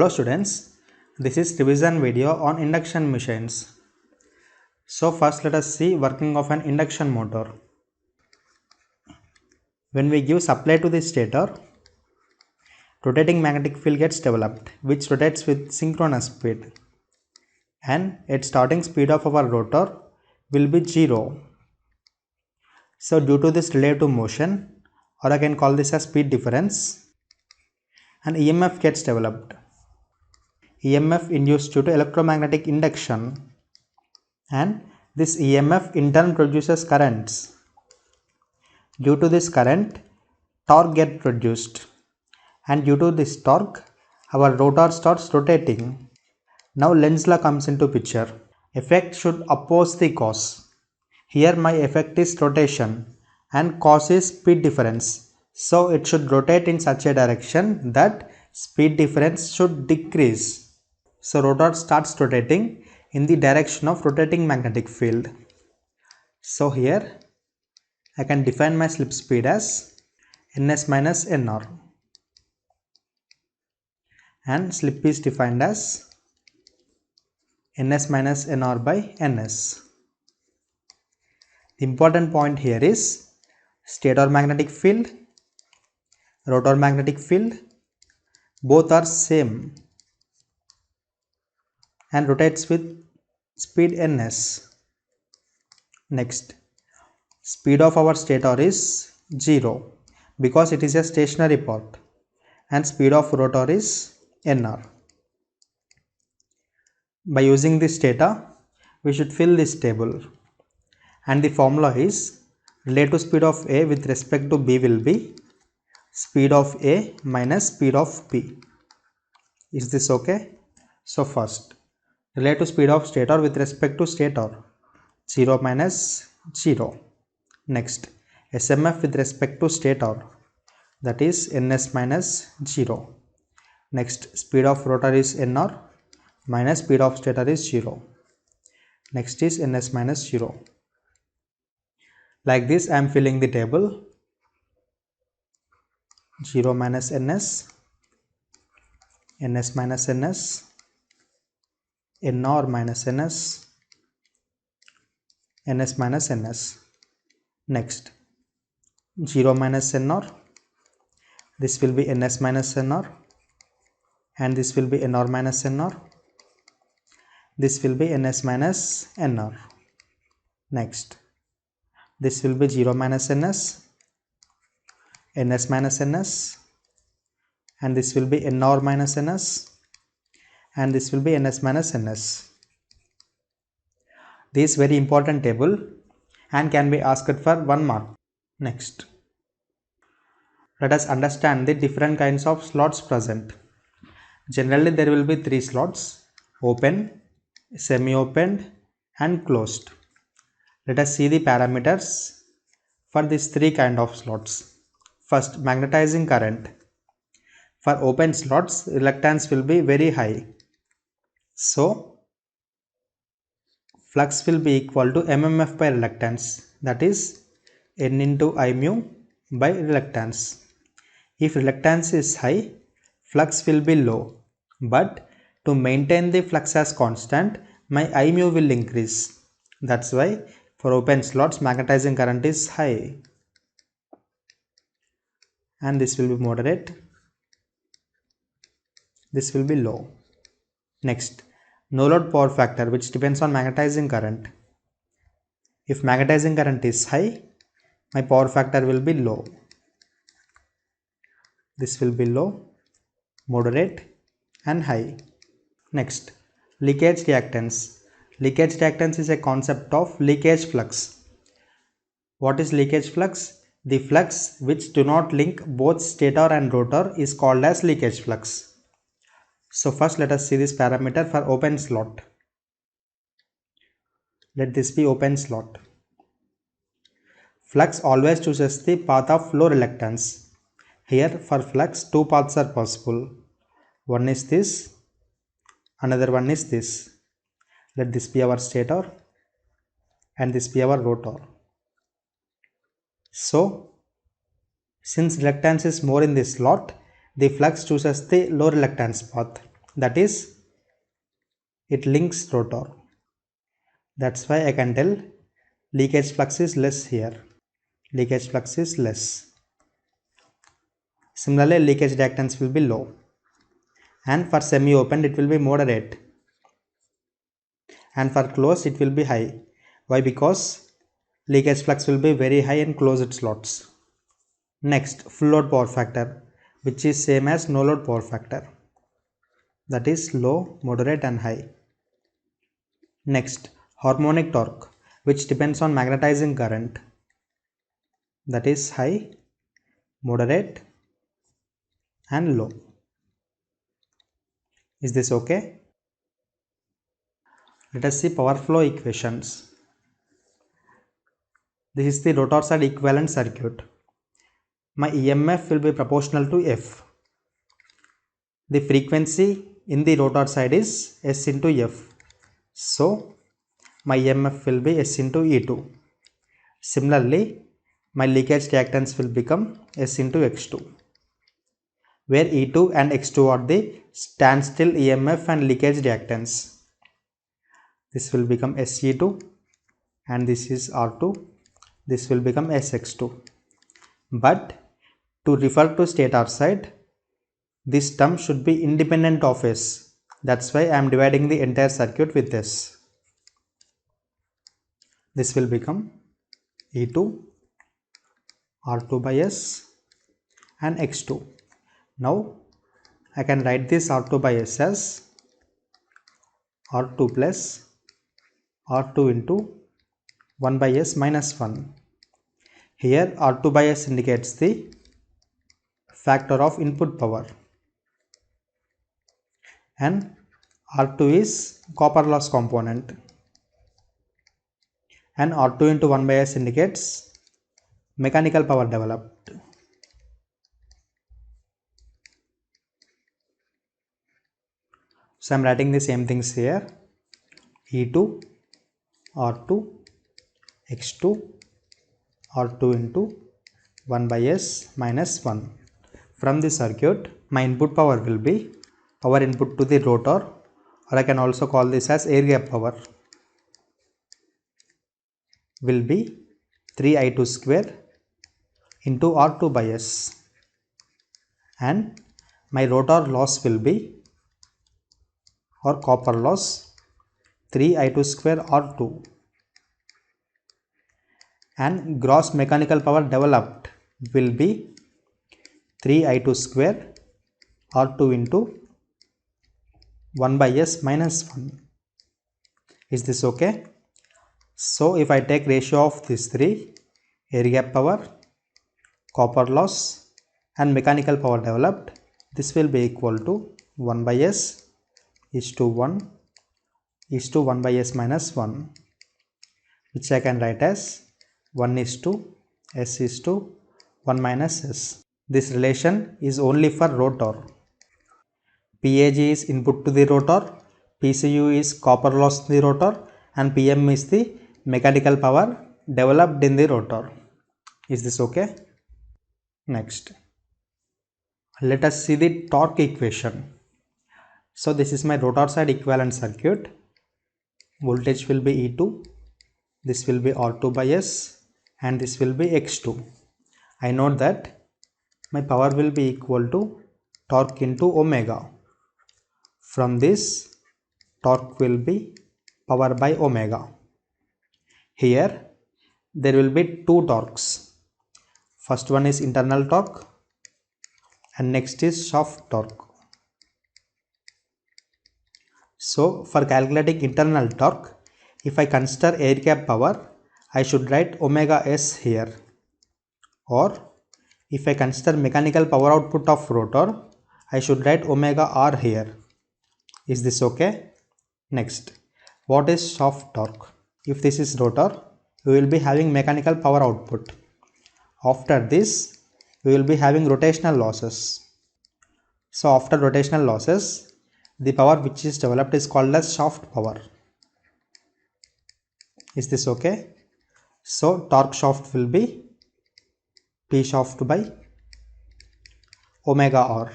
Hello students, this is revision video on induction machines. So first let us see working of an induction motor. When we give supply to the stator, rotating magnetic field gets developed which rotates with synchronous speed, and its starting speed of our rotor will be 0. So due to this relative motion, or I can call this as speed difference, an EMF gets developed. EMF induced due to electromagnetic induction, and this EMF in turn produces currents. Due to this current, torque gets produced, and due to this torque, our rotor starts rotating. Now Lenz's law comes into picture. Effect should oppose the cause. Here my effect is rotation and cause is speed difference. So it should rotate in such a direction that speed difference should decrease. So rotor starts rotating in the direction of rotating magnetic field. So here I can define my slip speed as ns minus nr, and slip is defined as ns minus nr by ns. The important point here is stator magnetic field, rotor magnetic field, both are same and rotates with speed ns. Next, speed of our stator is 0 because it is a stationary part, and speed of rotor is nr. By using this data, we should fill this table, and the formula is relative speed of A with respect to B will be speed of A minus speed of B. Is this okay? So first, relative speed of stator with respect to stator, 0 minus 0. Next, SMF with respect to stator, that is ns minus 0. Next, speed of rotor is nr minus speed of stator is 0. Next is ns minus 0. Like this I am filling the table. 0 minus ns, ns minus ns, nr minus ns, ns minus ns. Next, 0 minus nr, this will be ns minus nr, and this will be nr minus nr, this will be ns minus nr. Next, this will be 0 minus ns, ns minus ns, and this will be nr minus ns, and this will be ns minus ns. This is very important table and can be asked for 1 mark. Next, let us understand the different kinds of slots present. Generally there will be 3 slots: open, semi-opened and closed. Let us see the parameters for these 3 kind of slots. First, magnetizing current. For open slots, reluctance will be very high. So flux will be equal to mmf by reluctance, that is n into I mu by reluctance. If reluctance is high, flux will be low, but to maintain the flux as constant, my I mu will increase. That's why for open slots magnetizing current is high, and this will be moderate, this will be low. Next, no load power factor, which depends on magnetizing current. If magnetizing current is high, my power factor will be low. This will be low, moderate and high. Next, leakage reactance. Leakage reactance is a concept of leakage flux. What is leakage flux? The flux which do not link both stator and rotor is called as leakage flux. So first let us see this parameter for open slot. Let this be open slot. Flux always chooses the path of low reluctance. Here for flux 2 paths are possible. One is this, another one is this. Let this be our stator and this be our rotor. So since reluctance is more in this slot, the flux chooses the low reluctance path. that is, it links rotor. That's why I can tell leakage flux is less here. Leakage flux is less. Similarly, leakage reactance will be low. And for semi-open, it will be moderate. And for closed, it will be high. Why? Because leakage flux will be very high in closed slots. Next, full load power factor, which is same as no load power factor. That is low, moderate and high. Next, harmonic torque, which depends on magnetizing current. That is high, moderate and low. Is this okay? Let us see power flow equations. This is the rotor side equivalent circuit. My EMF will be proportional to F. The frequency in the rotor side is S into F. So, my EMF will be S into E2. Similarly, my leakage reactance will become S into X2, where E2 and X2 are the standstill EMF and leakage reactance. This will become SE2 and this is R2. This will become SX2. But to refer to stator side, this term should be independent of S. That's why I am dividing the entire circuit with S. This will become E2, R2 by S and X2. Now I can write this R2 by S as R2 plus R2 into 1 by S minus 1. Here R2 by S indicates the factor of input power and R2 is copper loss component and R2 into 1 by S indicates mechanical power developed. So I am writing the same things here. E2, R2, X2, R2 into 1 by S minus 1. From this circuit, my input power will be power input to the rotor, or I can also call this as air gap power, will be 3I2 square into R2 by S, and my rotor loss will be, or copper loss, 3I2 square R2, and gross mechanical power developed will be 3I2 square R2 into 1 by S minus 1. Is this okay? So if I take ratio of these three, air gap power, copper loss and mechanical power developed, this will be equal to 1 by S is to 1 is to 1 by S minus 1, which I can write as 1 is to S is to 1 minus S. This relation is only for rotor. PAG is input to the rotor, PCU is copper loss in the rotor, and PM is the mechanical power developed in the rotor. Is this okay? Next, let us see the torque equation. So this is my rotor side equivalent circuit. Voltage will be E2, this will be R2 by S, and this will be X2. I note that my power will be equal to torque into omega. From this, torque will be power by omega. Here, there will be two torques. First one is internal torque and next is shaft torque. So, for calculating internal torque, if I consider air gap power, I should write omega S here. Or, if I consider mechanical power output of rotor, I should write omega R here. Is this okay? Next, what is shaft torque? If this is rotor, we will be having mechanical power output. After this, we will be having rotational losses. So after rotational losses, the power which is developed is called as shaft power. Is this okay? So torque shaft will be P shaft by omega R.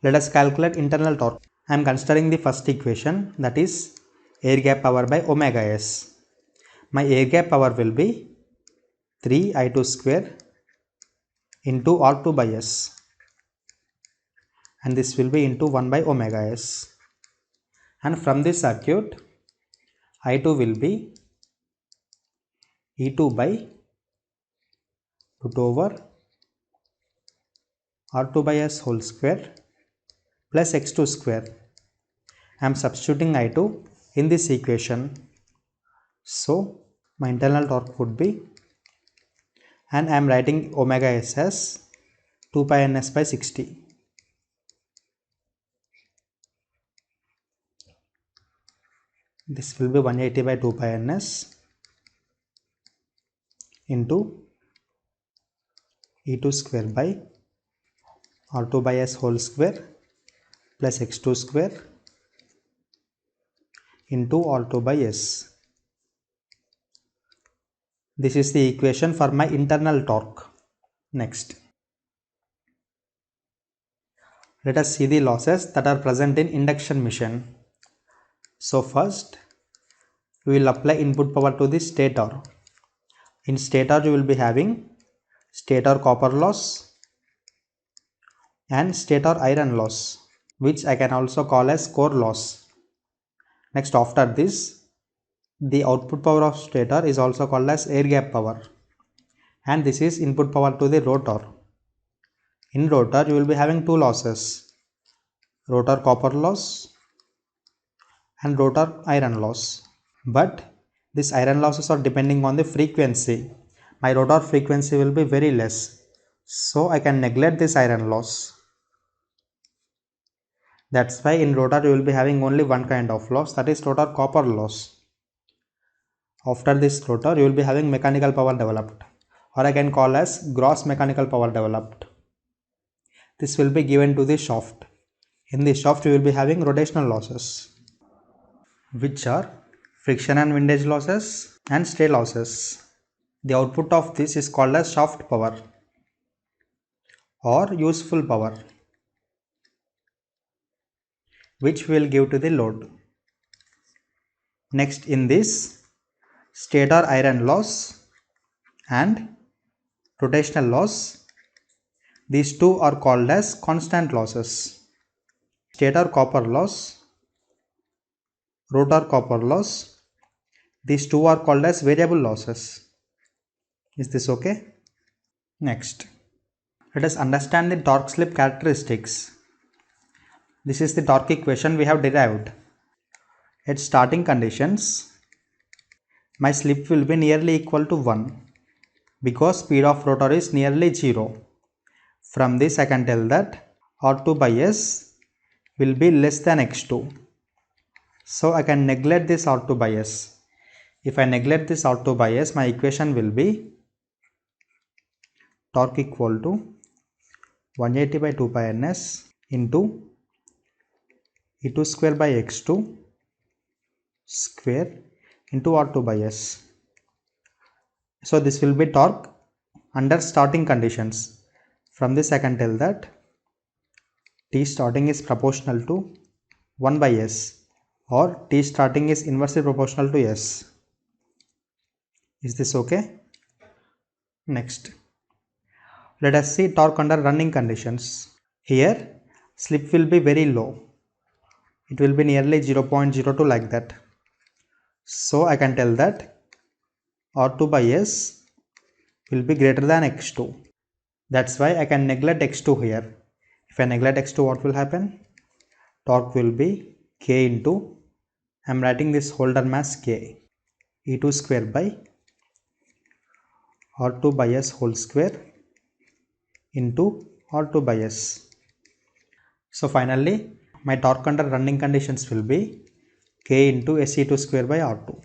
Let us calculate internal torque. I am considering the first equation, that is air gap power by omega s. My air gap power will be 3I2 square into R2 by S, and this will be into 1 by omega s. And from this circuit, I2 will be E2 by root over R2 by S whole square plus X2 square. I am substituting I2 in this equation. So my internal torque would be, and I am writing omega s as 2 pi ns by 60. This will be 180 by 2 pi ns into E2 square by R2 by S whole square plus X2 square into R2 by S. This is the equation for my internal torque. Next, let us see the losses that are present in induction machine. So first, we will apply input power to the stator. In stator, you will be having stator copper loss and stator iron loss, which I can also call as core loss. Next, after this, the output power of stator is also called as air gap power, and this is input power to the rotor. In rotor, you will be having two losses, rotor copper loss and rotor iron loss. But these iron losses are depending on the frequency. My rotor frequency will be very less, so I can neglect this iron loss. That's why in rotor you will be having only one kind of loss, that is rotor copper loss. After this rotor you will be having mechanical power developed, or I can call as gross mechanical power developed. This will be given to the shaft. In the shaft you will be having rotational losses, which are friction and windage losses and stay losses. The output of this is called as shaft power or useful power, which we will give to the load. Next, in this, stator iron loss and rotational loss, these two are called as constant losses. Stator copper loss, rotor copper loss, these two are called as variable losses. Is this okay? Next, let us understand the torque slip characteristics. This is the torque equation we have derived. At starting conditions, my slip will be nearly equal to 1 because speed of rotor is nearly 0. From this I can tell that R2 by S will be less than X2. So I can neglect this R2 by S. If I neglect this R2 by S, my equation will be torque equal to 180 by 2 pi ns into E2 square by X2 square into R2 by S. So this will be torque under starting conditions. From this I can tell that T starting is proportional to 1 by S, or T starting is inversely proportional to S. Is this okay? Next, let us see torque under running conditions. Here slip will be very low. It will be nearly 0.02 like that. So I can tell that R2 by S will be greater than X2. That's why I can neglect X2 here. If I neglect X2, what will happen? Torque will be K into, I am writing this Holder mass K, E2 square by R2 by S whole square into R2 by S. So finally, my torque under running conditions will be K into SE2 square by R2.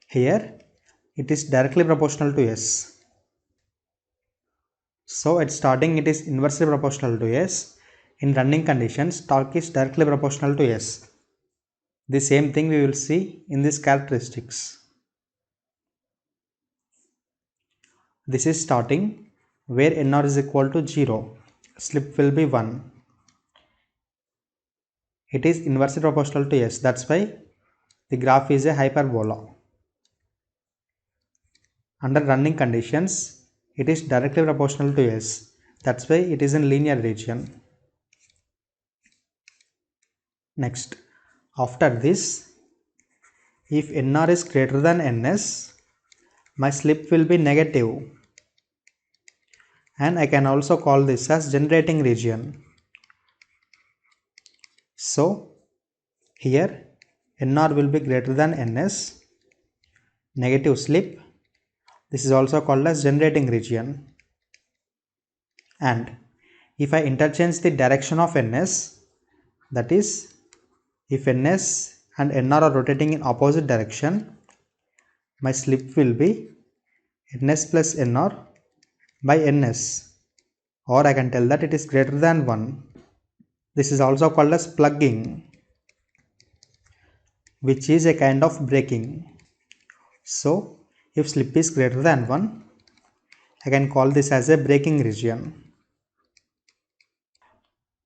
Here, it is directly proportional to S. So at starting it is inversely proportional to S. In running conditions, torque is directly proportional to S. The same thing we will see in these characteristics. This is starting where NR is equal to 0. slip will be 1. It is inversely proportional to s. That's why the graph is a hyperbola. Under running conditions, it is directly proportional to s. That's why it is in linear region. Next, after this, if nr is greater than ns, my slip will be negative, and I can also call this as generating region. So here nr will be greater than ns, negative slip. This is also called as generating region. And if I interchange the direction of ns, that is, if ns and nr are rotating in opposite direction, my slip will be ns plus nr by ns, or I can tell that it is greater than 1. This is also called as plugging, which is a kind of braking. So if slip is greater than 1, I can call this as a braking region.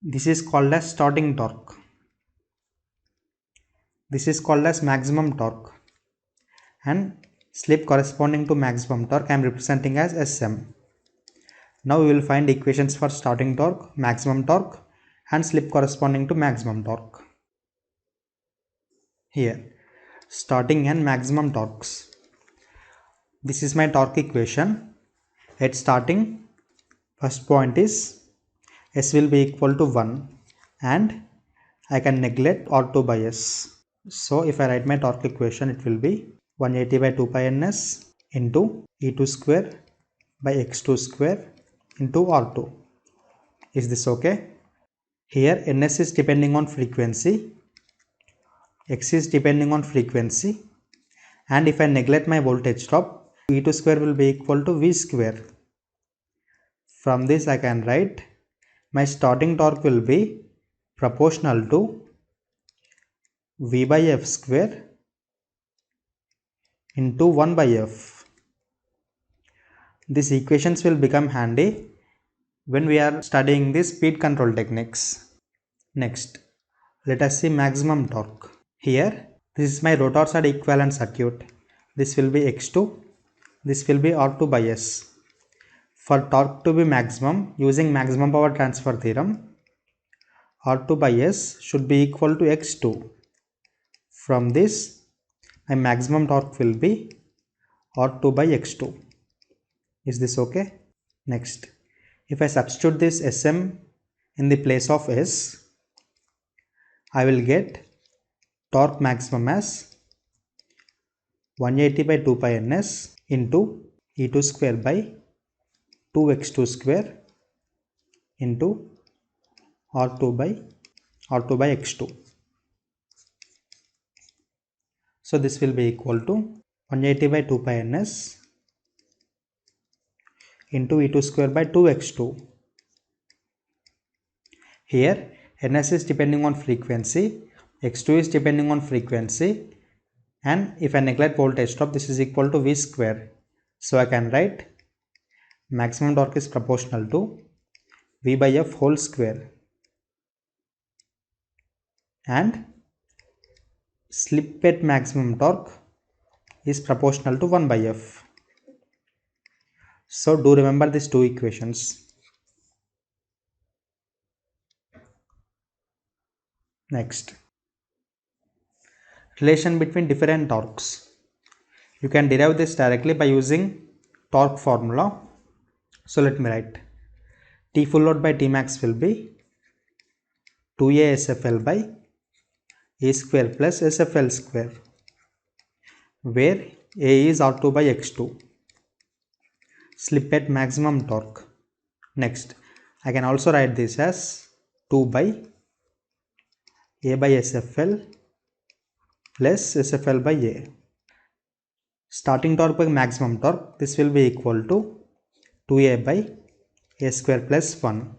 This is called as starting torque. This is called as maximum torque, and slip corresponding to maximum torque I am representing as Sm. Now we will find equations for starting torque, maximum torque, and slip corresponding to maximum torque. Here, starting and maximum torques. This is my torque equation. At starting, first point is S will be equal to 1, and I can neglect R2 by S. So if I write my torque equation, it will be 180 by 2 pi ns into E2 square by X2 square into R2. Is this okay? Here ns is depending on frequency, X is depending on frequency, and if I neglect my voltage drop, E2 square will be equal to V square. From this I can write my starting torque will be proportional to V by F square into 1 by F. These equations will become handy when we are studying the speed control techniques. Next, let us see maximum torque. Here, this is my rotor side equivalent circuit. This will be X2, this will be R2 by S. For torque to be maximum, using maximum power transfer theorem, R2 by S should be equal to X2. From this, my maximum torque will be R2 by X2. Is this okay? Next, if I substitute this Sm in the place of S, I will get torque maximum as 180 by 2 pi ns into E2 square by 2x2 square into R2 by x2. So this will be equal to 180 by 2 pi ns into E2 square by 2x2. Here ns is depending on frequency, x2 is depending on frequency, and if I neglect voltage drop, this is equal to V square. So I can write maximum torque is proportional to V by F whole square, and slip at maximum torque is proportional to 1 by F. So do remember these two equations. Next, relation between different torques. You can derive this directly by using torque formula. So let me write. T full load by T max will be 2A SFL by A square plus SFL square, where A is R2 by X2. Slip at maximum torque. Next, I can also write this as 2 by A by SFL plus SFL by A. Starting torque by maximum torque, this will be equal to 2A by A square plus 1.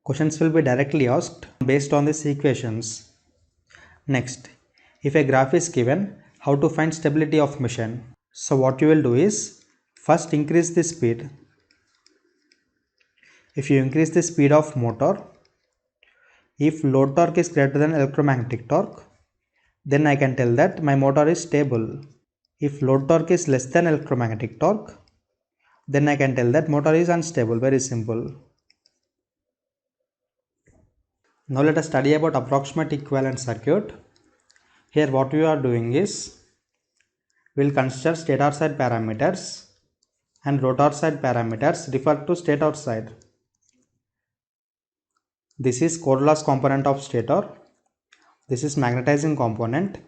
Questions will be directly asked based on these equations. Next, if a graph is given, how to find stability of machine? So what you will do is, first increase the speed. If you increase the speed of motor, if load torque is greater than electromagnetic torque, then I can tell that my motor is stable. If load torque is less than electromagnetic torque, then I can tell that motor is unstable. Very simple. Now let us study about approximate equivalent circuit. Here what we are doing is, we will consider stator side parameters and rotor side parameters refer to stator side. This is core loss component of stator. This is magnetizing component.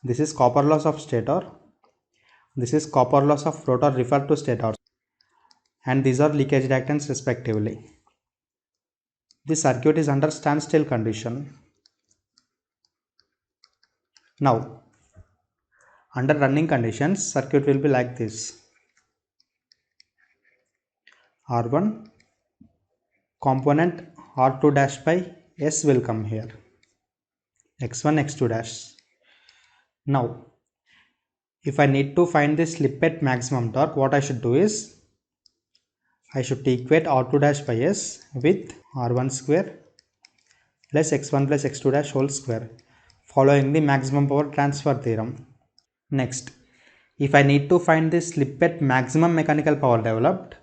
This is copper loss of stator. This is copper loss of rotor refer to stator. And these are leakage reactance respectively. This circuit is under standstill condition. Now, under running conditions, circuit will be like this. R1 component R2 dash by S will come here. X1, X2 dash. Now, if I need to find the slip at maximum torque, what I should do is, I should equate R2 dash by S with R1 square plus X1 plus X2 dash whole square, following the maximum power transfer theorem. Next, if I need to find the slip at maximum mechanical power developed,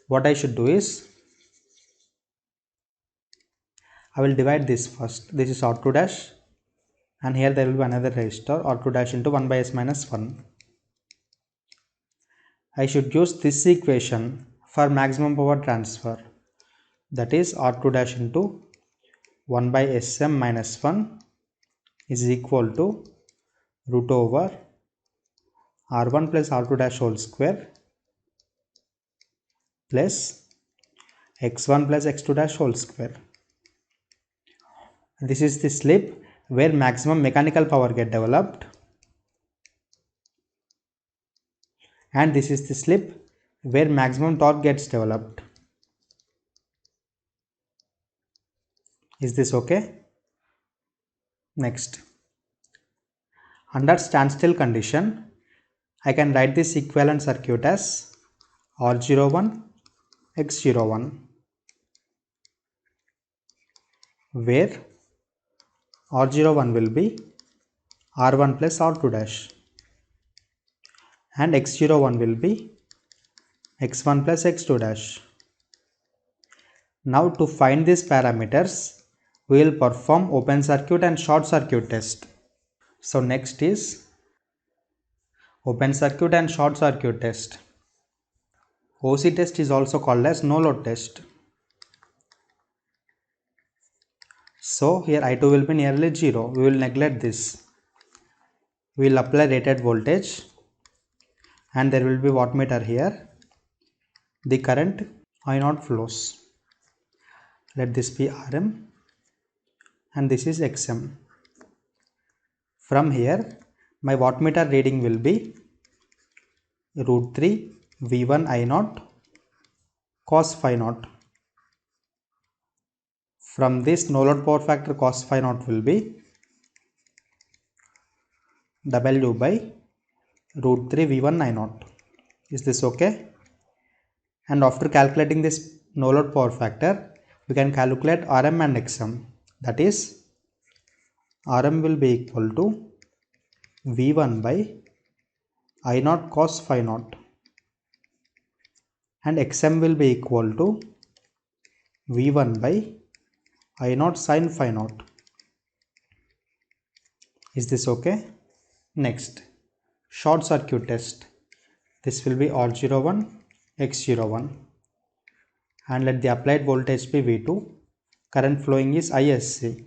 what I should do is, I will divide this first. This is R2 dash, and here there will be another resistor, R2 dash into 1 by S minus 1. I should use this equation for maximum power transfer, that is R2 dash into 1 by Sm minus 1 is equal to root over R1 plus R2 dash whole square plus X1 plus X2 dash whole square. This is the slip where maximum mechanical power get developed, and this is the slip where maximum torque gets developed. Is this okay? Next, under standstill condition, I can write this equivalent circuit as R01 X01, where R01 will be R1 plus R2 dash and X01 will be X1 plus X2 dash. Now to find these parameters, we will perform open circuit and short circuit test. So next is open circuit and short circuit test. OC test is also called as no load test. So here I2 will be nearly 0. We will neglect this. We will apply rated voltage and there will be wattmeter here. The current I0 flows. Let this be Rm and this is Xm. From here my wattmeter reading will be root 3 V1 I0 cos phi 0. From this no load power factor cos phi 0 will be W by root 3 V1 I0. Is this okay? And after calculating this no load power factor, we can calculate Rm and Xm. That is, Rm will be equal to V1 by I0 cos phi 0 and Xm will be equal to V1 by I0 sin phi 0. Is this okay? Next, short circuit test. This will be R01 X01 and let the applied voltage be V2. Current flowing is ISC.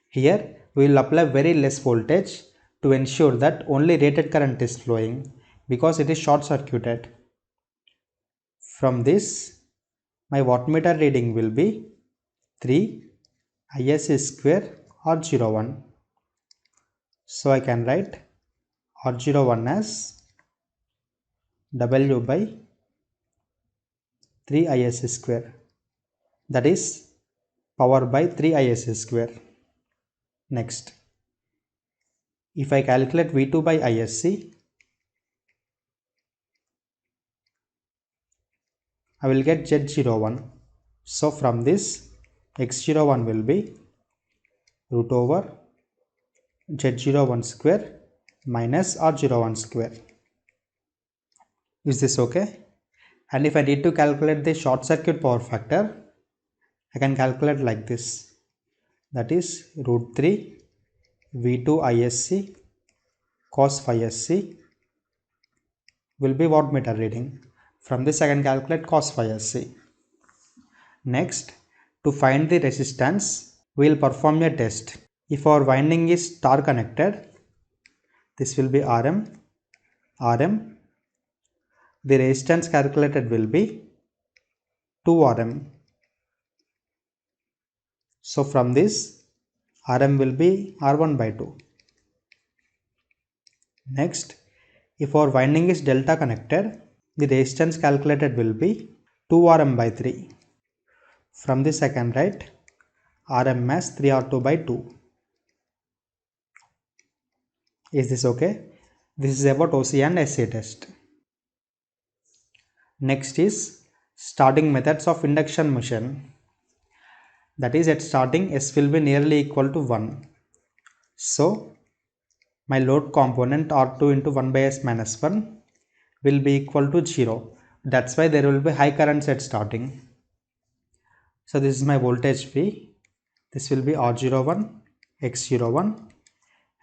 Here we will apply very less voltage to ensure that only rated current is flowing because it is short circuited. From this my wattmeter reading will be 3 ISC square R01. So I can write R01 as W by 3 ISC square, that is power by 3 ISC square. Next, if I calculate V2 by ISC, I will get Z01. So from this x01 will be root over z01 square minus r01 square. Is this okay? And if I need to calculate the short circuit power factor, I can calculate like this. That is root 3 V2 ISC cos phi SC will be wattmeter reading. From this I can calculate cos phi SC. Next, to find the resistance, we will perform a test. If our winding is star connected, this will be Rm. The resistance calculated will be 2 Rm. So from this, Rm will be R1 by 2. Next, if our winding is delta connected, the resistance calculated will be 2 Rm by 3. From this I can write Rm as 3R2 by 2. Is this okay? This is about OC and SC test. Next is starting methods of induction machine. That is, at starting S will be nearly equal to 1. So my load component R2 into 1 by S minus 1 will be equal to 0. That's why there will be high currents at starting. So this is my voltage V. This will be R01, X01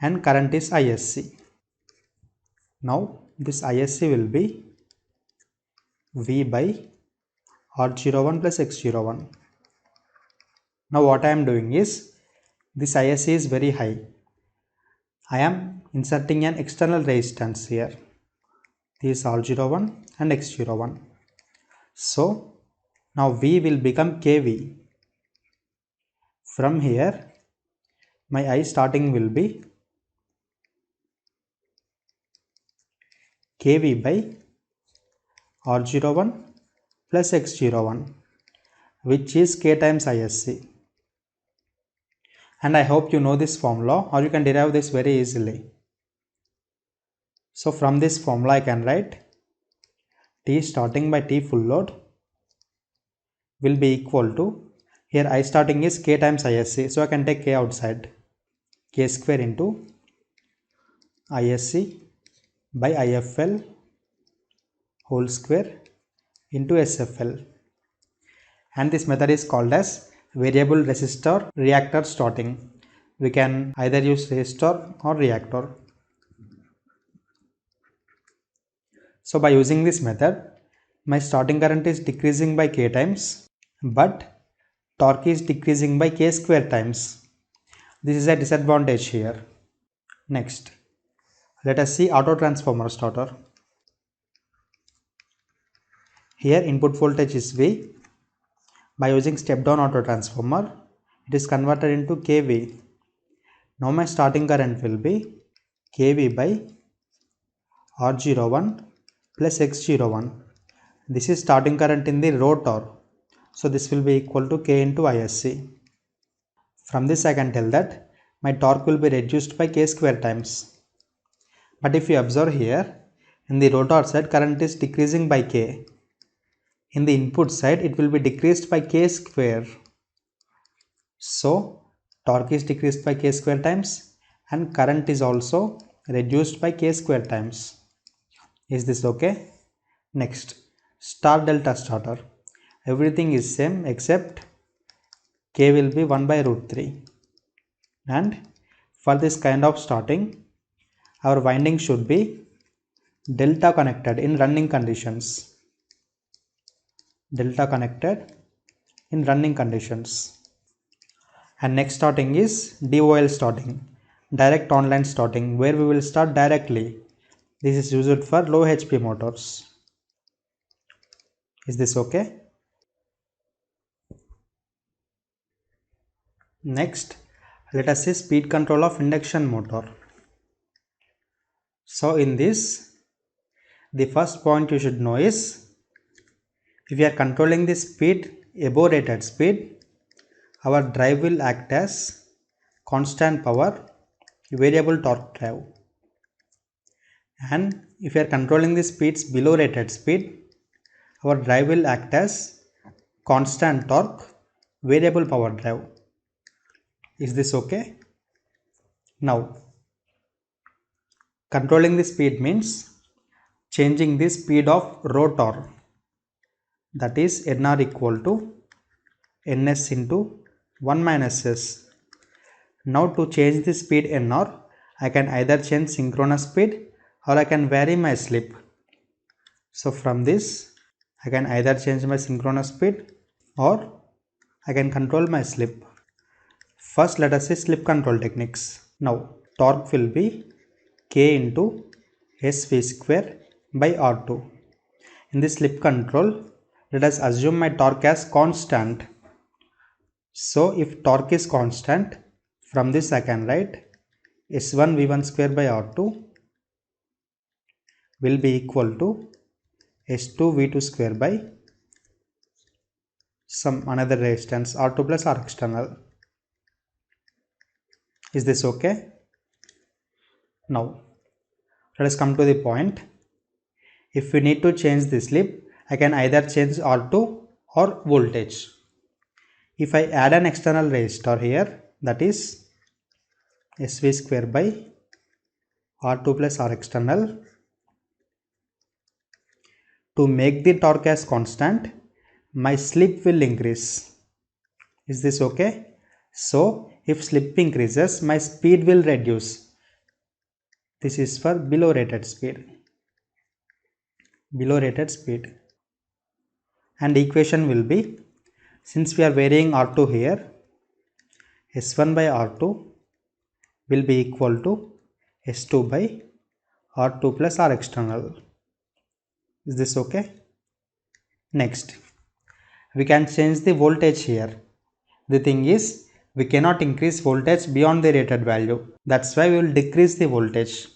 and current is ISC. Now this ISC will be V by R01 plus X01. Now what I am doing is, this ISC is very high. I am inserting an external resistance here. This is R01 and X01. So now V will become kV. From here my I starting will be kV by R01 plus X01, which is K times ISC. And I hope you know this formula, or you can derive this very easily. So from this formula I can write T starting by T full load will be equal to, here I starting is K times ISC, so I can take K outside, K square into ISC by IFL whole square into SFL. And this method is called as variable resistor reactor starting. We can either use resistor or reactor. So by using this method, my starting current is decreasing by K times, but torque is decreasing by K square times. This is a disadvantage here. Next, let us see auto transformer starter. Here input voltage is V. By using step down auto transformer, it is converted into kV. Now my starting current will be kV by R01 plus X01. This is starting current in the rotor. So this will be equal to K into ISC. From this I can tell that my torque will be reduced by K square times. But if you observe here, in the rotor side current is decreasing by K. In the input side it will be decreased by K square. So torque is decreased by K square times and current is also reduced by K square times. Is this okay? Next, star delta starter. Everything is same except K will be 1 by root 3. And for this kind of starting, our winding should be delta connected in running conditions. Delta connected in running conditions. And next starting is DOL starting, direct online starting, where we will start directly. This is used for low HP motors. Is this okay? Next, let us see speed control of induction motor. So in this, the first point you should know is, if you are controlling the speed above rated speed, our drive will act as constant power variable torque drive. And if you are controlling the speeds below rated speed, our drive will act as constant torque, variable power drive. Is this okay? Now, controlling the speed means changing the speed of rotor, that is Nr equal to Ns into 1 minus S. Now to change the speed Nr, I can either change synchronous speed or I can vary my slip. So from this, I can either change my synchronous speed or I can control my slip. First, let us see slip control techniques. Now, torque will be K into SV square by R2. In this slip control, let us assume my torque as constant. So, if torque is constant, from this I can write S1 V1 square by R2 will be equal to S2 V2 square by some another resistance R2 plus R external. Is this okay? Now, let us come to the point. If we need to change the slip, I can either change R2 or voltage. If I add an external resistor here, that is SV square by R2 plus R external, to make the torque as constant, my slip will increase. Is this okay? So, if slip increases, my speed will reduce. This is for below rated speed. Below rated speed. And equation will be, since we are varying R2 here, S1 by R2 will be equal to S2 by R2 plus R external. Is this okay? Next, we can change the voltage here. The thing is, we cannot increase voltage beyond the rated value. That's why we will decrease the voltage.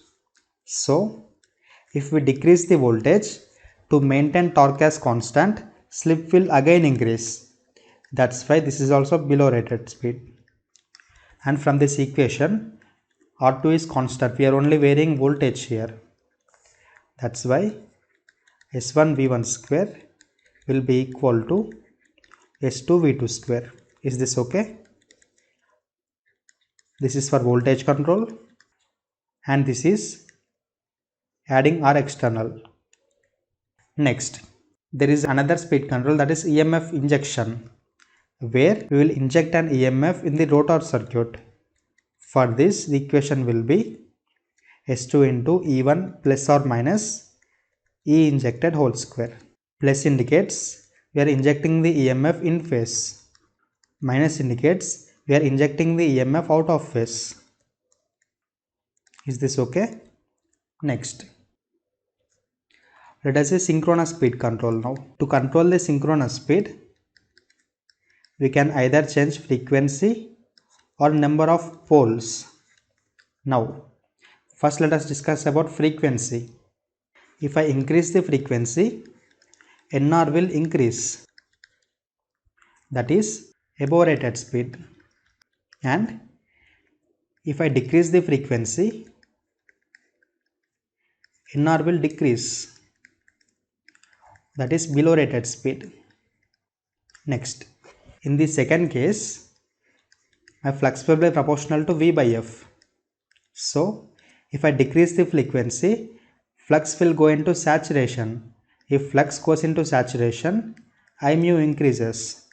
So, if we decrease the voltage, to maintain torque as constant, slip will again increase. That's why this is also below rated speed. And from this equation, R2 is constant. We are only varying voltage here. That's why S1 V1 square will be equal to S2 V2 square. Is this okay? This is for voltage control, and this is adding R external. Next, there is another speed control, that is EMF injection, where we will inject an EMF in the rotor circuit. For this, the equation will be S2 into E1 plus or minus E injected whole square. Plus indicates we are injecting the EMF in phase. Minus indicates we are injecting the EMF out of phase. Is this okay? Next, let us see synchronous speed control now. To control the synchronous speed, we can either change frequency or number of poles. Now, first let us discuss about frequency. If I increase the frequency, NR will increase, that is above rated speed. And if I decrease the frequency, NR will decrease, that is below rated speed. Next, in the second case, my flux will be proportional to V by F. So, if I decrease the frequency, flux will go into saturation. If flux goes into saturation, I mu increases,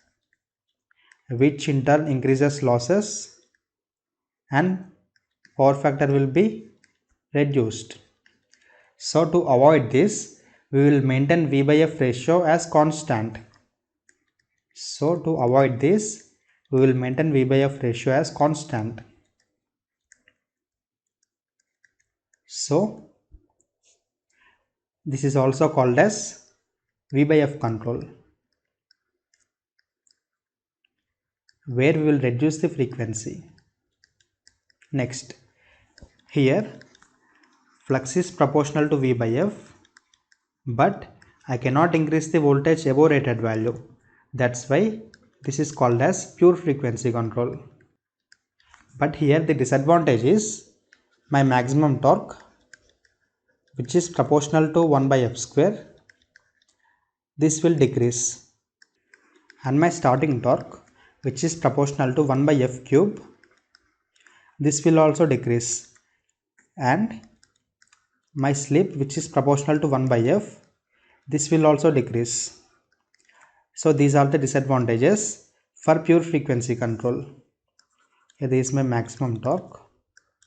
which in turn increases losses and power factor will be reduced. So to avoid this, we will maintain V by F ratio as constant. So to avoid this, we will maintain V by F ratio as constant. So this is also called as V by F control, where we will reduce the frequency. Next, here flux is proportional to V by F, but I cannot increase the voltage above rated value. That's why this is called as pure frequency control. But here the disadvantage is my maximum torque, which is proportional to 1 by F square, this will decrease. and my starting torque, which is proportional to 1 by F cube, this will also decrease, and my slip, which is proportional to 1 by F, this will also decrease. So these are the disadvantages for pure frequency control. Here is my maximum torque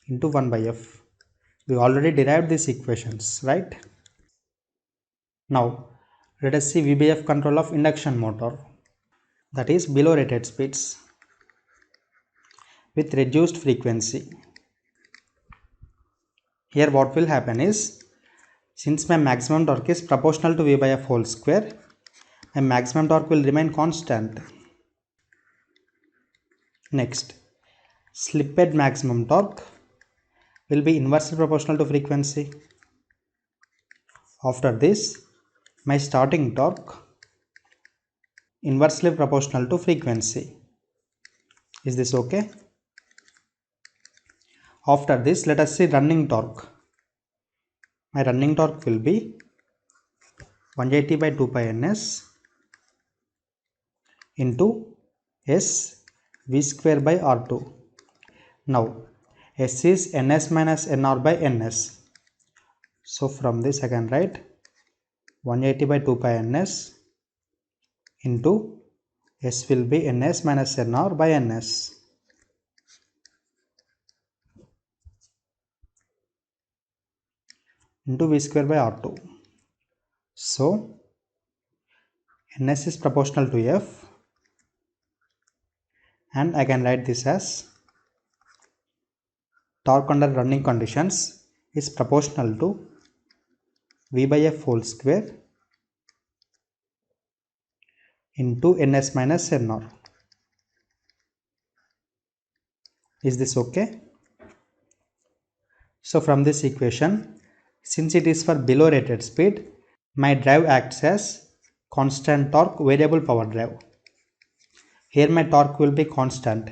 into 1 by F. We already derived these equations, right? Now let us see V by F control of induction motor, that is below rated speeds with reduced frequency. Here what will happen is, since my maximum torque is proportional to V by F whole square, my maximum torque will remain constant. Next, slipped maximum torque will be inversely proportional to frequency. After this, my starting torque inversely proportional to frequency. Is this okay? After this, let us see running torque. My running torque will be 180 by 2 pi ns into S V square by R2. Now, S is ns minus nr by ns. So from this I can write 180 by 2 pi ns into S will be ns minus nr by ns. Into V square by R2. So ns is proportional to F, and I can write this as torque under running conditions is proportional to V by F whole square into ns minus nr. Is this okay? So from this equation, since it is for below rated speed, my drive acts as constant torque variable power drive. Here my torque will be constant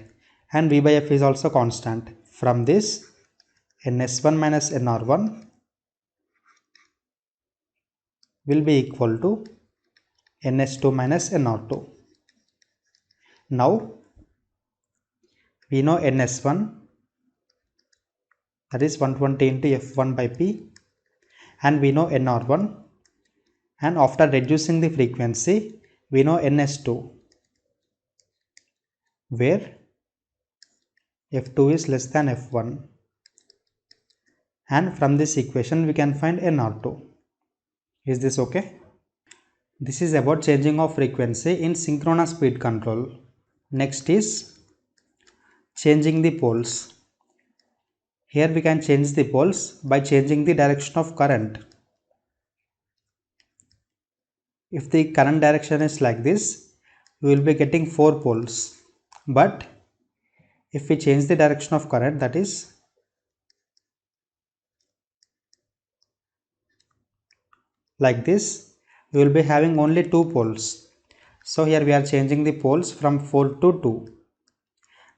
and V by F is also constant. From this, ns1 minus nr1 will be equal to ns2 minus nr2. Now we know ns1, that is 120 into f1 by p, and we know nr1, and after reducing the frequency we know ns2, where f2 is less than f1, and from this equation we can find nr2. Is this okay? This is about changing of frequency in synchronous speed control. Next is changing the poles. Here we can change the poles by changing the direction of current. If the current direction is like this, we will be getting 4 poles. But if we change the direction of current, that is like this, we will be having only 2 poles. So here we are changing the poles from 4 to 2.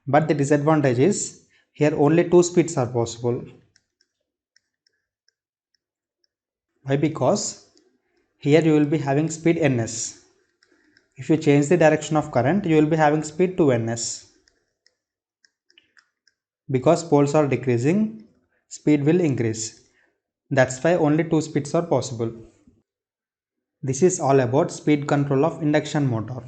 But the disadvantage is, here only 2 speeds are possible. Why? Because here you will be having speed ns. If you change the direction of current, you will be having speed 2ns. Because poles are decreasing, speed will increase. That's why only 2 speeds are possible. This is all about speed control of induction motor.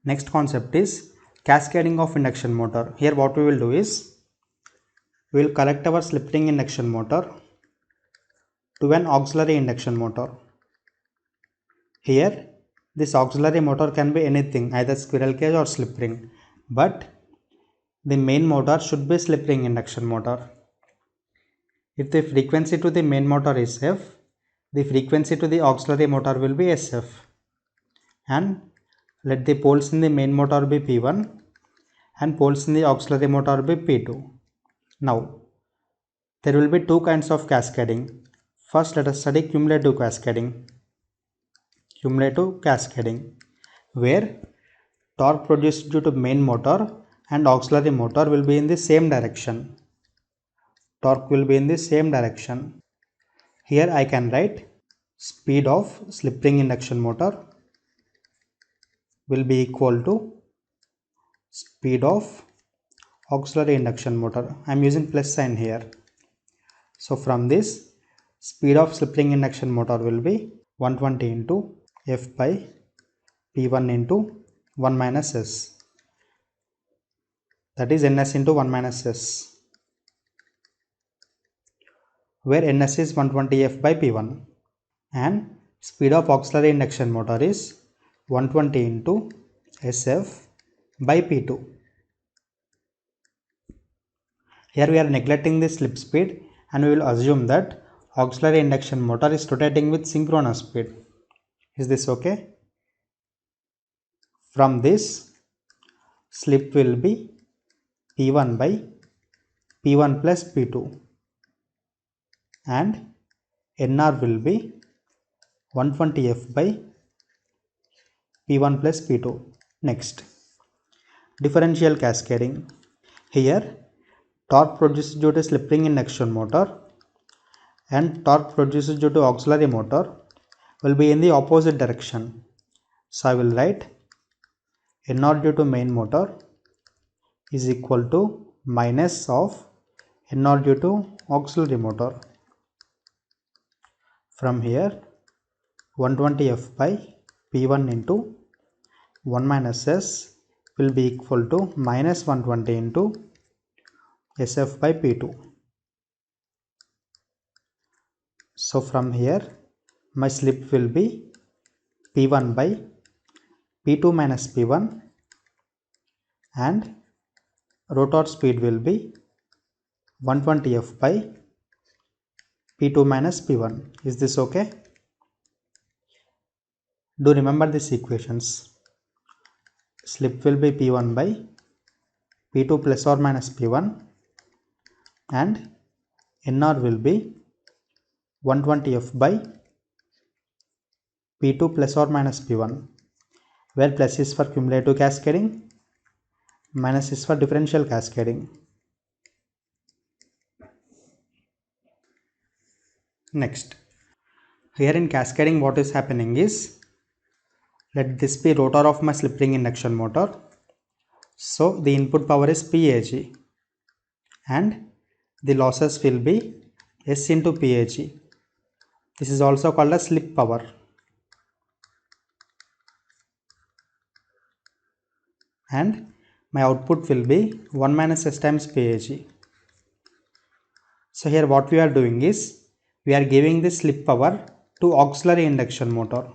Next concept is cascading of induction motor. Here what we will do is, we will connect our slip ring induction motor to an auxiliary induction motor. Here this auxiliary motor can be anything, either squirrel cage or slip ring, but the main motor should be slip ring induction motor. If the frequency to the main motor is F, the frequency to the auxiliary motor will be SF, and let the poles in the main motor be P1 and poles in the auxiliary motor be P2. Now there will be 2 kinds of cascading. First let us study cumulative cascading. Cumulative cascading, where torque produced due to main motor and auxiliary motor will be in the same direction. Torque will be in the same direction. Here I can write speed of slip ring induction motor will be equal to speed of auxiliary induction motor. I am using plus sign here. So from this, speed of slip ring induction motor will be 120 into F by P1 into 1 minus S. That is Ns into 1 minus S, where Ns is 120 F by P1, and speed of auxiliary induction motor is 120 into SF by P2. Here we are neglecting the slip speed and we will assume that auxiliary induction motor is rotating with synchronous speed. Is this okay? From this, slip will be P1 by P1 plus P2 and NR will be 120 F by P1 plus P2. Next, differential cascading. Here, torque produced due to slip ring induction motor and torque produced due to auxiliary motor will be in the opposite direction. So I will write NR due to main motor is equal to minus of NR due to auxiliary motor. From here, 120 F by P1 into 1 minus S will be equal to minus 120 into SF by P2. So from here, my slip will be P1 by P2 minus P1 and rotor speed will be 120 F by P2 minus P1. Is this okay? Do remember these equations. Slip will be P1 by P2 plus or minus P1 and NR will be 120 F by P2 plus or minus P1, where plus is for cumulative cascading, minus is for differential cascading. Next, here in cascading what is happening is, let this be rotor of my slip ring induction motor. So the input power is PAG and the losses will be S into PAG. This is also called as slip power. And my output will be 1 minus S times PAG. So here what we are doing is, we are giving the slip power to auxiliary induction motor.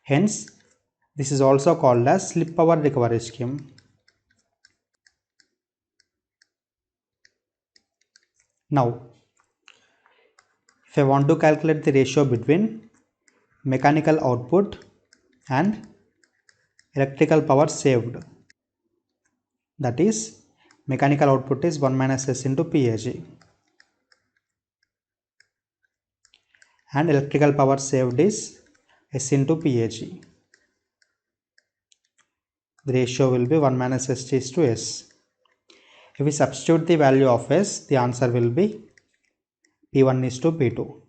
Hence, this is also called as slip power recovery scheme. Now, if I want to calculate the ratio between mechanical output and electrical power saved, that is, mechanical output is 1 minus S into PAG and electrical power saved is S into PAG. The ratio will be 1 minus S is to S. If we substitute the value of S, the answer will be P1 is to P2.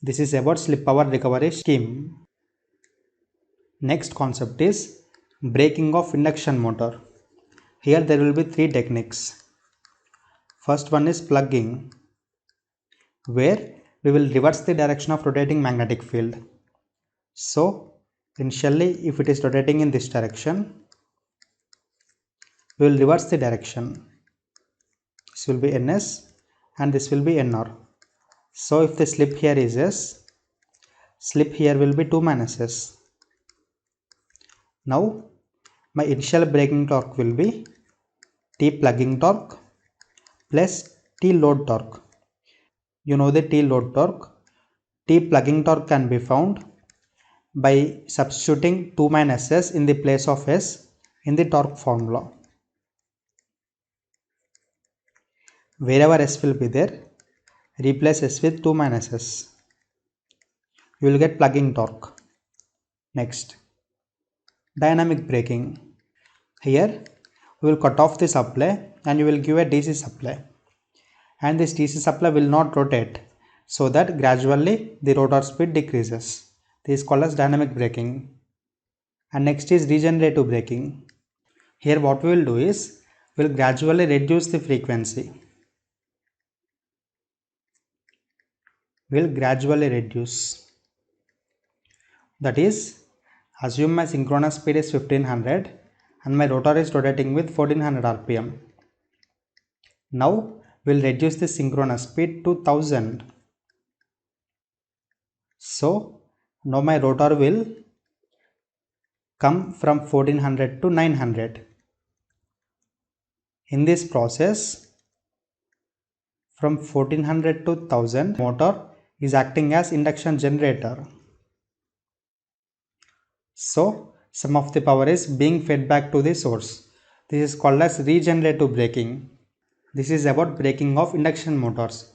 This is about slip power recovery scheme. Next concept is braking of induction motor. Here there will be three techniques. First one is plugging, where we will reverse the direction of rotating magnetic field. So initially, if it is rotating in this direction, we will reverse the direction. This will be Ns and this will be Nr. So if the slip here is S, slip here will be 2 minus S. Now my initial braking torque will be T plugging torque plus T load torque. You know the T load torque. T plugging torque can be found by substituting 2 minus S in the place of S in the torque formula. Wherever S will be there, replace S with 2 minus S. You will get plugging torque. Next, dynamic braking. Here we will cut off the supply and you will give a DC supply, and this DC supply will not rotate, so that gradually the rotor speed decreases. This is called as dynamic braking. And next is regenerative braking. Here what we will do is, we will gradually reduce the frequency. We will gradually reduce. That is, assume my synchronous speed is 1500 and my rotor is rotating with 1400 rpm. Now we will reduce the synchronous speed to 1000. So now my rotor will come from 1400 to 900. In this process, from 1400 to 1000, motor is acting as induction generator. So some of the power is being fed back to the source. This is called as regenerative braking. This is about braking of induction motors.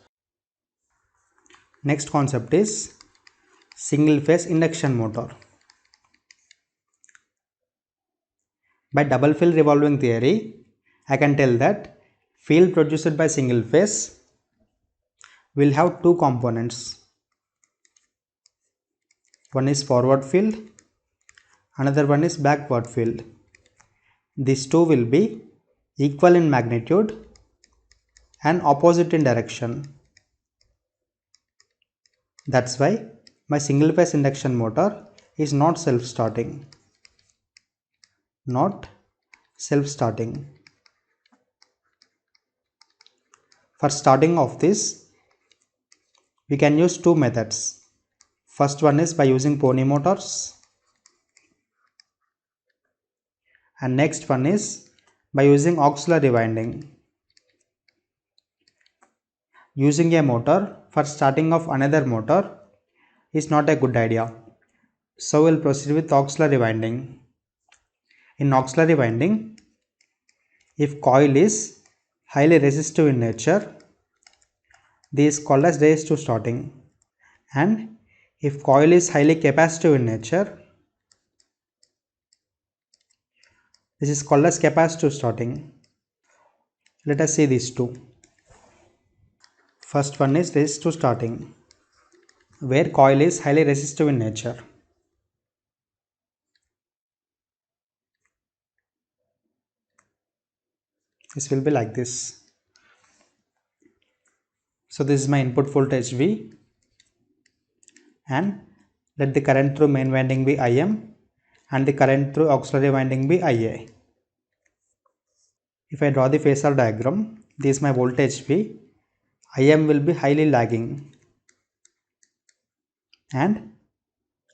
Next concept is single phase induction motor. By double field revolving theory, I can tell that field produced by single phase will have two components. One is forward field, another one is backward field. These two will be equal in magnitude and opposite in direction. That's why my single phase induction motor is not self-starting. Not self-starting. For starting off this, we can use two methods. First one is by using pony motors, and next one is by using auxiliary winding. Using a motor for starting off another motor is not a good idea. So we'll proceed with auxiliary winding. In auxiliary winding, if coil is highly resistive in nature, this is called as resistive starting. And if coil is highly capacitive in nature, this is called as capacitive starting. Let us see these two. First one is resistive starting, where coil is highly resistive in nature. This will be like this. So this is my input voltage V, and let the current through main winding be Im and the current through auxiliary winding be Ia. If I draw the phasor diagram, this is my voltage V. Im will be highly lagging and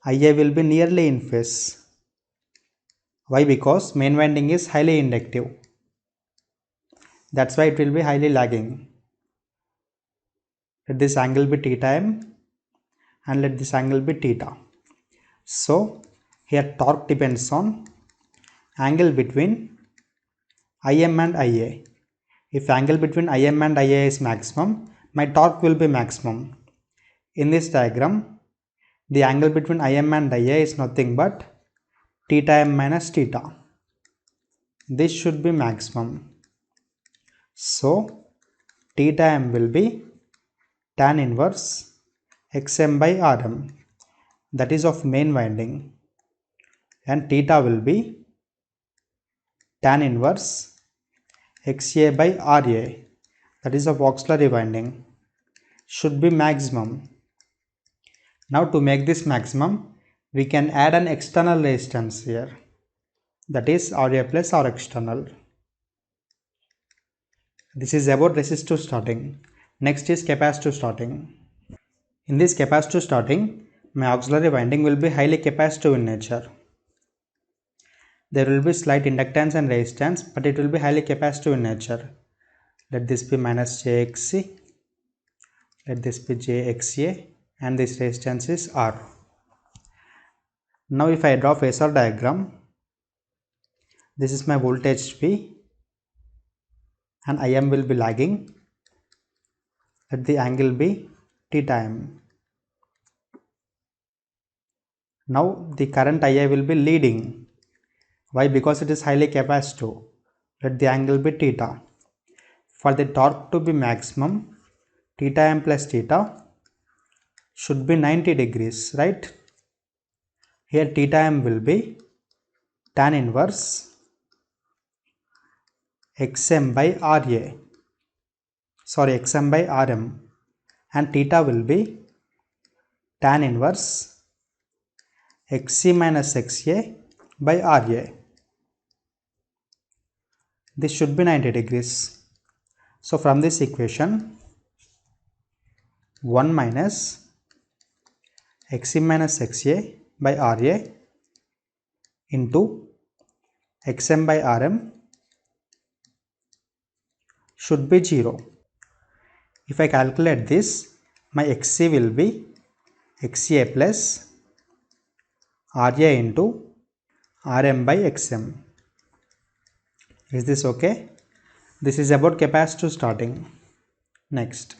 Ia will be nearly in phase. Why? Because main winding is highly inductive. That's why it will be highly lagging. Let this angle be theta m and let this angle be theta. So here torque depends on angle between Im and Ia. If angle between Im and Ia is maximum, my torque will be maximum. In this diagram, the angle between Im and Ia is nothing but theta m minus theta. This should be maximum. So theta m will be tan inverse xm by rm, that is of main winding, and theta will be tan inverse xa by ra, that is of auxiliary winding, should be maximum. Now to make this maximum, we can add an external resistance here, that is Ra plus R external. This is about resistive starting. Next is capacitive starting. In this capacitive starting, my auxiliary winding will be highly capacitive in nature. There will be slight inductance and resistance, but it will be highly capacitive in nature. Let this be minus jxc, let this be jxa, and this resistance is R. Now if I draw phasor diagram, this is my voltage V and Im will be lagging. Let the angle be theta m. Now the current Ia will be leading. Why? Because it is highly capacitive. Let the angle be theta. For the torque to be maximum, theta m plus theta should be 90 degrees, right? Here theta m will be tan inverse xm by Ra, xm by Rm, and theta will be tan inverse xc minus xa by Ra. This should be 90 degrees. So from this equation, 1 minus xc minus xa by Ra into xm by Rm should be 0. If I calculate this, my xc will be xa plus Ra into Rm by xm. Is this okay? This is about capacitor starting. Next,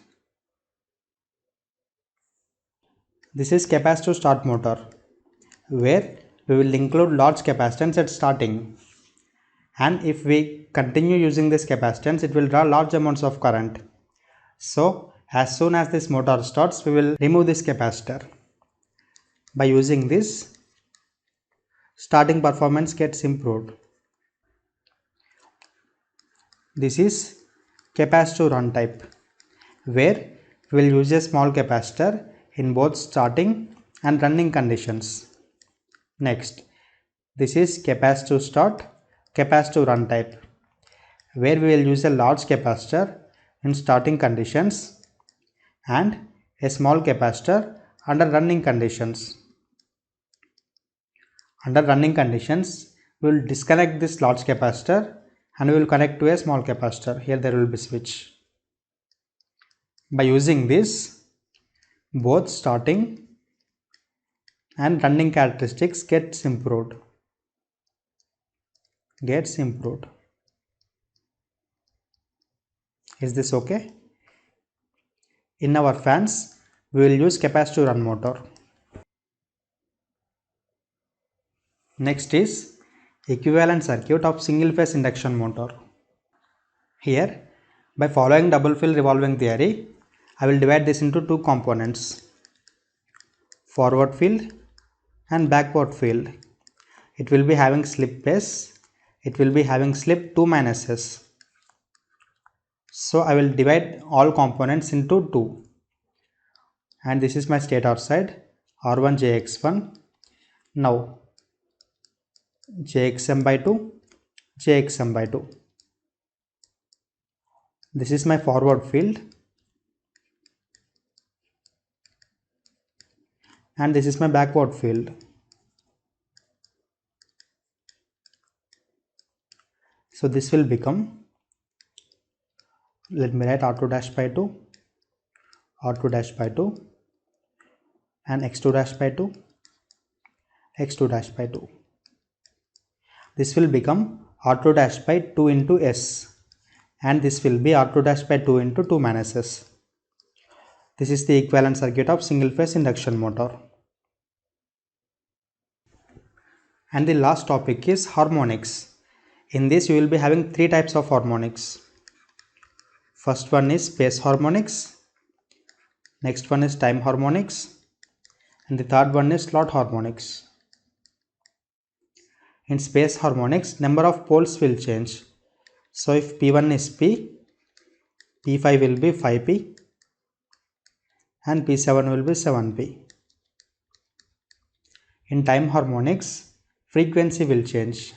this is capacitor start motor, where we will include large capacitance at starting, and if we continue using this capacitance, it will draw large amounts of current. So as soon as this motor starts, we will remove this capacitor. By using this, starting performance gets improved. This is capacitor run type, where we will use a small capacitor in both starting and running conditions. Next, this is capacitor start, capacitor run type, where we will use a large capacitor in starting conditions and a small capacitor under running conditions. Under running conditions, we will disconnect this large capacitor and we will connect to a small capacitor. Here there will be switch. By using this, both starting and running characteristics gets improved. Is this okay? In our fans, we will use capacitor run motor. Next is equivalent circuit of single phase induction motor. Here, by following double field revolving theory, I will divide this into two components, forward field and backward field. It will be having slip base, it will be having slip 2 minus s. So I will divide all components into two, and this is my stator side, R1 jx1. Now jxm by 2, jxm by 2. This is my forward field and this is my backward field. So this will become, let me write R2 dash by 2, R2 dash by 2 and X2 dash by 2, X2 dash by 2. This will become R2 dash by 2 into S, and this will be R2 dash by 2 into 2 minus S. This is the equivalent circuit of single phase induction motor. And the last topic is harmonics. In this you will be having three types of harmonics. First one is space harmonics, next one is time harmonics, and the third one is slot harmonics. In space harmonics, number of poles will change. So if P1 is P, P5 will be 5P and P7 will be 7P. In time harmonics, frequency will change.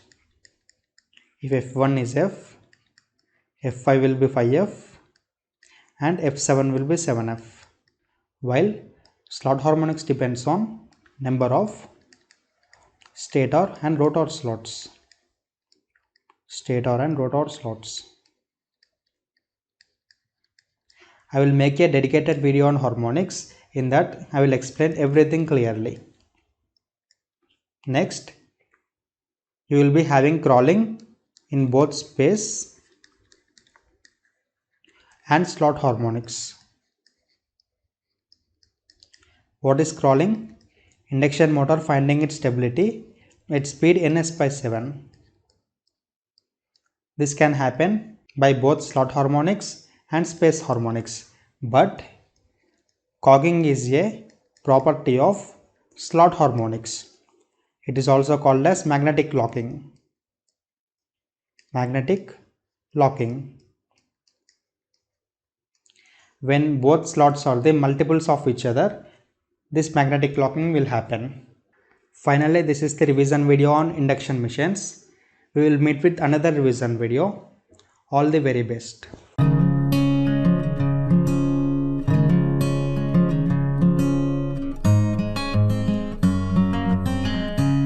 If F1 is F, F5 will be 5F and F7 will be 7F. While slot harmonics depends on number of stator and rotor slots. I will make a dedicated video on harmonics. In that I will explain everything clearly. Next, you will be having crawling in both space and slot harmonics. What is crawling? Induction motor finding its stability at speed ns by 7. This can happen by both slot harmonics and space harmonics, but cogging is a property of slot harmonics. It is also called as magnetic locking. Magnetic locking. When both slots are the multiples of each other, this magnetic locking will happen. Finally, this is the revision video on induction machines. We will meet with another revision video. All the very best.